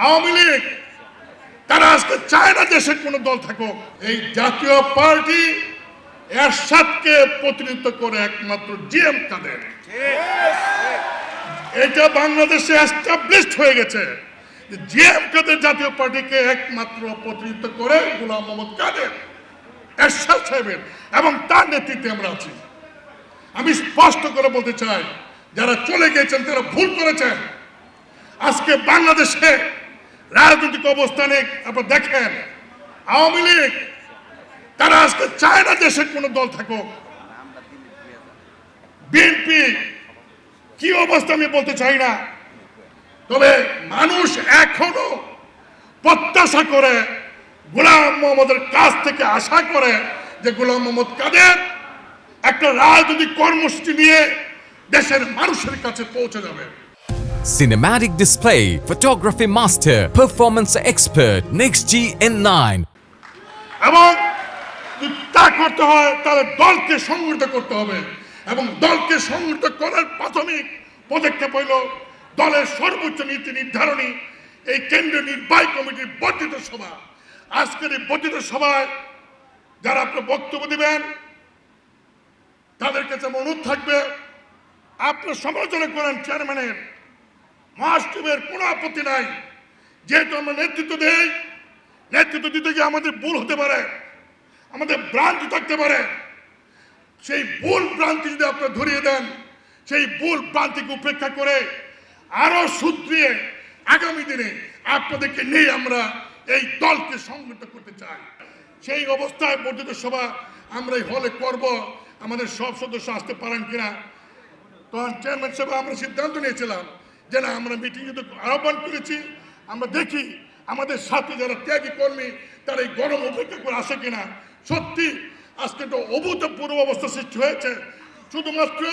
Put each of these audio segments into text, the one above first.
আওয়ামী লীগ তারা আজকে চায় না দেশের কোন দল থাকুক। এই জাতীয় পার্টি এরশাদকে প্রতিনিধিত্ব করে একমাত্র জিএম কাদের। এটা বাংলাদেশে এস্টাবলিশড হয়ে গেছে। জিএম কাদের জাতীয় পার্টিকে একমাত্র প্রতিনিধিত্ব করে গোলাম মোহাম্মদ কাদের এরশাদ সাহেবের এবং তার নেতৃত্বে আমরা আছি। আমি স্পষ্ট করে বলতে চাই, যারা চলে গিয়েছেন তারা ভুল করেছেন। আজকে বাংলাদেশে রাজনৈতিক অবস্থানে আপনারা দেখেন, আওয়ামী লীগ তারা আজকে চায় না দেশের কোন দল থাকুক। বিএনপি কি অবস্থা আমি বলতে চাই না, তবে মানুষ এখনো প্রত্যাশা করে, গোলাম মোহাম্মদের কাছ থেকে আশা করে যে গোলাম মোহাম্মদ কাদের একটা রাজনৈতিক কর্মসূচি নিয়ে দেশের মানুষের কাছে পৌঁছে যাবে। Cinematic display, photography master, performance expert, NextG N9. এবং যদি তা করতে হয় তাহলে দলকে সংগঠিত করতে হবে, এবং দলকে সংগঠিত করার প্রাথমিক পদক্ষেপ হইল দলের সর্বোচ্চ নীতি নির্ধারণী এই কেন্দ্রীয় নির্বাহী কমিটির বর্ধিত সভা। আজকের এই বর্ধিত সভায় যারা আপনার বক্তব্য দিবেন তাদের কাছে আমার অনুরোধ থাকবে, আপনার সমালোচনা করেন চেয়ারম্যানের, মহাসচিবের কোনো আপত্তি নাই। যেহেতু আমরা নেতৃত্ব দেই, নেতৃত্ব দিতে গিয়ে আমাদের ভুল হতে পারে, আমাদের ভ্রান্তি থাকতে পারে। সেই ভুল ভ্রান্তি যদি আপনারা ধরিয়ে দেন, সেই ভুল ভ্রান্তিকে উপেক্ষা করে আরো সুদৃঢ় আগামী দিনে আপনাদেরকে নিয়ে আমরা এই দলকে সংগঠিত করতে চাই। সেই অবস্থায় বর্ধিত সভা আমরা এই হলে করব। আমাদের সব সদস্য আসতে পারেন কিনা, তখন চেয়ারম্যান সাহেব আমরা সিদ্ধান্ত নিয়েছিলাম যে না, আমরা মিটিং কিন্তু আহ্বান করেছি, আমরা দেখি আমাদের সাথে যারা ত্যাগী কর্মী তারা এই গরম উপেক্ষা করে আসে কিনা। সত্যি আজকে একটা অভূতপূর্ব অবস্থা সৃষ্টি হয়েছে। শুধুমাত্র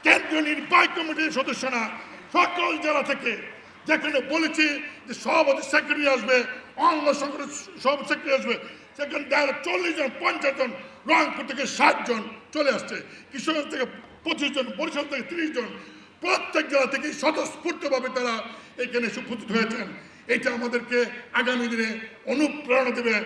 কেন্দ্রীয় নির্বাহী কমিটির সদস্য না, সকল জেলা থেকে, যেখানে বলেছি যে সভাপতি সেক্রেটারি আসবে, অঙ্গ সংগঠনের সভাপতি সেক্রেটারি আসবে, সেখানে 40 জন 50 জন, রংপুর থেকে 60 জন চলে আসছে, কিশোরগঞ্জ থেকে 25 জন, বরিশাল থেকে 30 জন, প্রত্যেক জেলা থেকে স্বতঃস্ফূর্তভাবে তারা এখানে উপস্থিত হয়েছেন। এটা আমাদেরকে আগামী দিনে অনুপ্রেরণা দেবে।